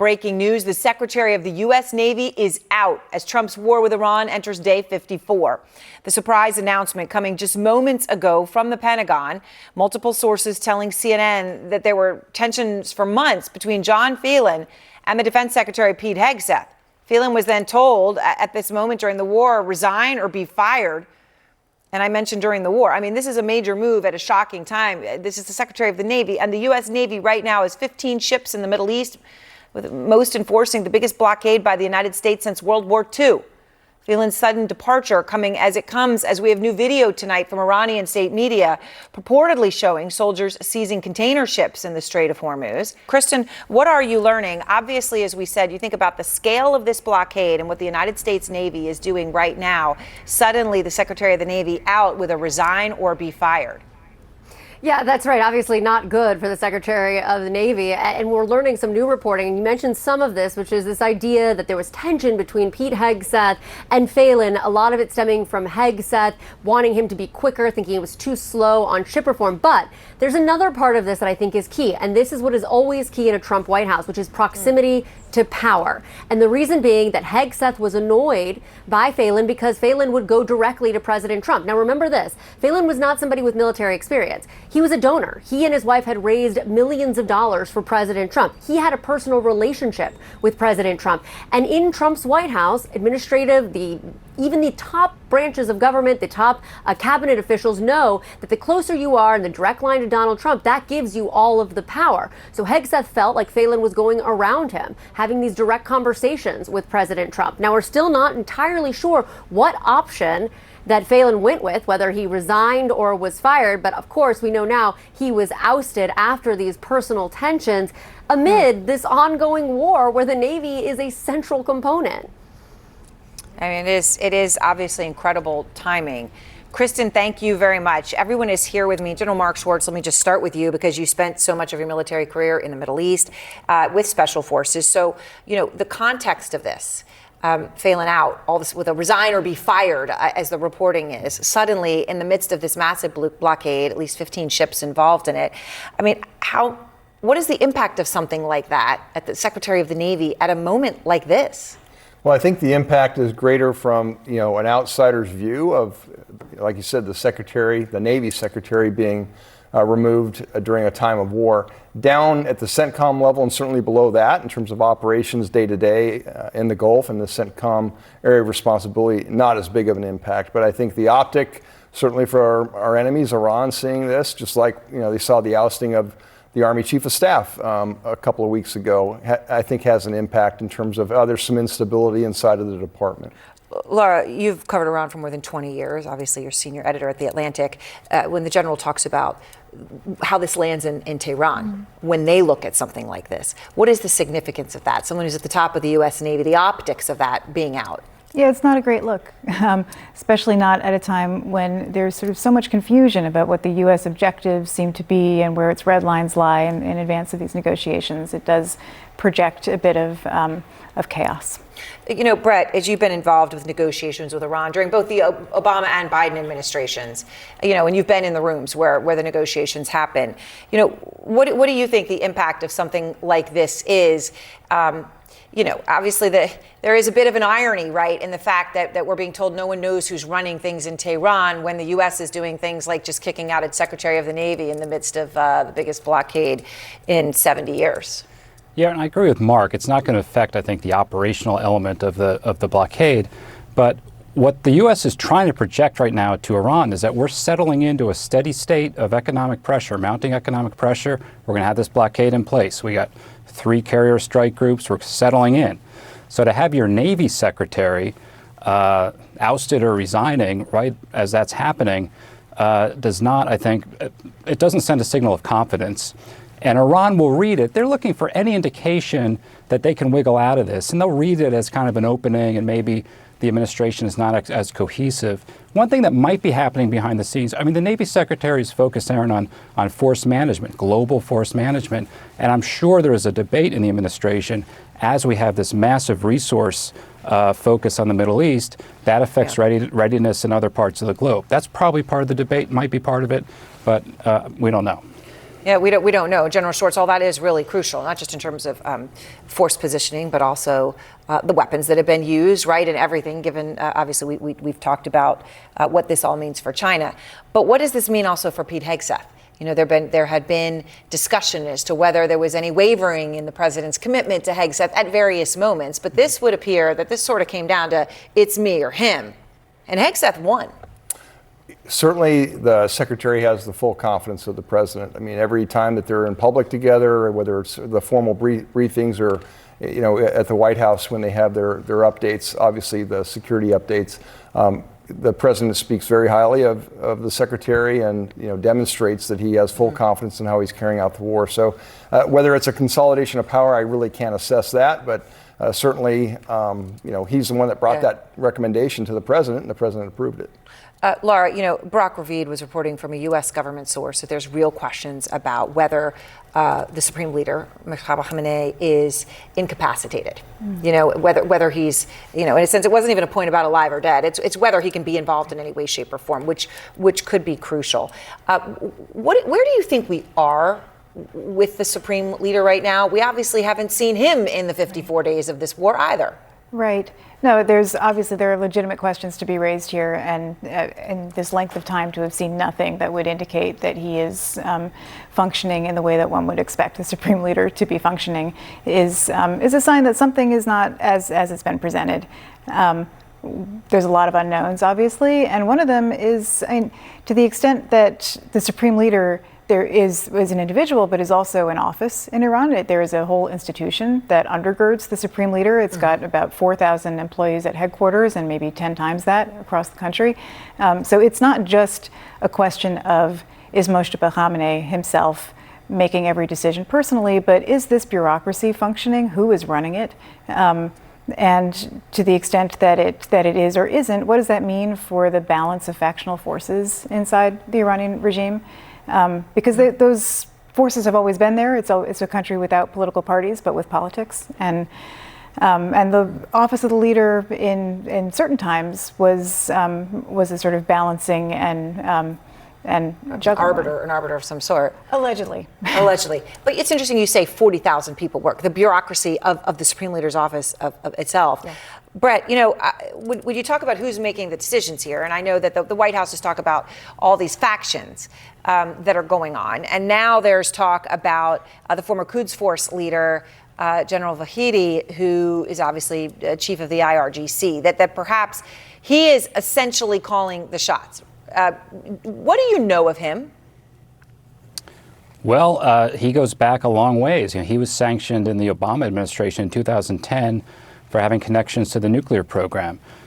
breaking news. The Secretary of the U.S. Navy is out as Trump's war with Iran enters day 54. The surprise announcement coming just moments ago from the Pentagon. Multiple sources telling CNN that there were tensions for months between John Phelan and the Defense Secretary Pete Hegseth. Phelan was then told at this moment during the war, resign or be fired. And I mentioned during the war. I mean, this is a major move at a shocking time. This is the Secretary of the Navy, and the U.S. Navy right now has 15 ships in the Middle East, with most enforcing the biggest blockade by the United States since World War II. Phelan's sudden departure coming as it comes as we have new video tonight from Iranian state media purportedly showing soldiers seizing container ships in the Strait of Hormuz. Kristen, what are you learning? Obviously, as we said, you think about the scale of this blockade and what the United States Navy is doing right now. Suddenly, the Secretary of the Navy out with a resign or be fired. Yeah, that's right. Obviously not good for the Secretary of the Navy. And we're learning some new reporting. And you mentioned some of this, which is this idea that there was tension between Pete Hegseth and Phelan. A lot of it stemming from Hegseth wanting him to be quicker, thinking it was too slow on ship reform. But there's another part of this that I think is key. And this is what is always key in a Trump White House, which is proximity to power. And the reason being that Hegseth was annoyed by Phelan because Phelan would go directly to President Trump. Now, remember this. Phelan was not somebody with military experience. He was a donor. He and his wife had raised millions of dollars for President Trump. He had a personal relationship with President Trump. And in Trump's White House, administrative, even the top branches of government, the top cabinet officials know that the closer you are in the direct line to Donald Trump, that gives you all of the power. So Hegseth felt like Phelan was going around him, having these direct conversations with President Trump. Now, we're still not entirely sure what option that Phelan went with, whether he resigned or was fired. But of course, we know now he was ousted after these personal tensions amid this ongoing war where the Navy is a central component. I mean, it is obviously incredible timing. Kristen, thank you very much. Everyone is here with me. General Mark Schwartz, let me just start with you because you spent so much of your military career in the Middle East with special forces. So, you know, the context of this, Phelan out, all this with a resign or be fired, as the reporting is, suddenly in the midst of this massive blockade, at least 15 ships involved in it. I mean, what is the impact of something like that at the Secretary of the Navy at a moment like this? Well, I think the impact is greater from, an outsider's view of, like you said, the Navy Secretary being removed during a time of war. Down at the CENTCOM level and certainly below that in terms of operations day to day in the Gulf and the CENTCOM area of responsibility, not as big of an impact. But I think the optic, certainly for our enemies, Iran, seeing this, just like they saw the ousting of the Army Chief of Staff a couple of weeks ago, I think has an impact in terms of there's some instability inside of the department. Laura, you've covered Iran for more than 20 years. Obviously, you're senior editor at The Atlantic. When the general talks about how this lands in Tehran, when they look at something like this, what is the significance of that? Someone who's at the top of the U.S. Navy, the optics of that being out. Yeah, it's not a great look, especially not at a time when there's sort of so much confusion about what the U.S. objectives seem to be and where its red lines lie in advance of these negotiations. It does project a bit of chaos. Brett, as you've been involved with negotiations with Iran during both the Obama and Biden administrations, and you've been in the rooms where the negotiations happen, what do you think the impact of something like this is? Obviously there is a bit of an irony, right, in the fact that we're being told no one knows who's running things in Tehran when the U.S. is doing things like just kicking out its Secretary of the Navy in the midst of the biggest blockade in 70 years. Yeah, and I agree with Mark. It's not going to affect, I think, the operational element of the blockade. But what the U.S. is trying to project right now to Iran is that we're settling into a steady state of economic pressure, mounting economic pressure. We're going to have this blockade in place. We got 3 carrier strike groups. We're settling in. So to have your Navy Secretary ousted or resigning right as that's happening does not, I think, it doesn't send a signal of confidence. And Iran will read it. They're looking for any indication that they can wiggle out of this. And they'll read it as kind of an opening and maybe the administration is not as cohesive. One thing that might be happening behind the scenes, I mean, the Navy Secretary is focused, Aaron, on force management, global force management. And I'm sure there is a debate in the administration as we have this massive resource focus on the Middle East that affects readiness in other parts of the globe. That's probably part of the debate, might be part of it, but we don't know. Yeah, we don't know. General Schwartz, all that is really crucial, not just in terms of force positioning, but also the weapons that have been used, right, and everything, given, obviously, we've talked about what this all means for China. But what does this mean also for Pete Hegseth? You know, there had been discussion as to whether there was any wavering in the president's commitment to Hegseth at various moments. But this would appear that this sort of came down to it's me or him. And Hegseth won. Certainly, the secretary has the full confidence of the president. I mean, every time that they're in public together, whether it's the formal briefings or, you know, at the White House when they have their updates, obviously the security updates, the president speaks very highly of the secretary and, you know, demonstrates that he has full confidence in how he's carrying out the war. So whether it's a consolidation of power, I really can't assess that, but certainly, you know, he's the one that brought that recommendation to the president, and the president approved it. Laura, you know, Barak Ravid was reporting from a U.S. government source that there's real questions about whether the Supreme Leader, Mohammad Khamenei, is incapacitated. You know, whether he's, you know, in a sense, it wasn't even a point about alive or dead. It's whether he can be involved in any way, shape, or form, which could be crucial. Where do you think we are with the Supreme Leader right now? We obviously haven't seen him in the 54 days of this war either. Right. No, there are legitimate questions to be raised here, and in this length of time to have seen nothing that would indicate that he is functioning in the way that one would expect the Supreme Leader to be functioning is a sign that something is not as it's been presented. There's a lot of unknowns, obviously, and one of them is, I mean, to the extent that the Supreme Leader there is an individual, but is also an office in Iran. There is a whole institution that undergirds the Supreme Leader. It's got about 4,000 employees at headquarters and maybe 10 times that across the country. So it's not just a question of is Moshtaba Khamenei himself making every decision personally, but is this bureaucracy functioning? Who is running it? And to the extent that it is or isn't, what does that mean for the balance of factional forces inside the Iranian regime? Because those forces have always been there. It's a country without political parties, but with politics. And the office of the leader in certain times was a sort of balancing and juggling. An arbiter of some sort. Allegedly. Allegedly. But it's interesting you say 40,000 people work, the bureaucracy of the Supreme Leader's office of itself. Yeah. Brett, you know, would you talk about who's making the decisions here? And I know that the White House has talked about all these factions that are going on. And now there's talk about the former Quds Force leader, General Vahidi, who is obviously chief of the IRGC, that perhaps he is essentially calling the shots. What do you know of him? Well, he goes back a long ways. You know, he was sanctioned in the Obama administration in 2010 for having connections to the nuclear program.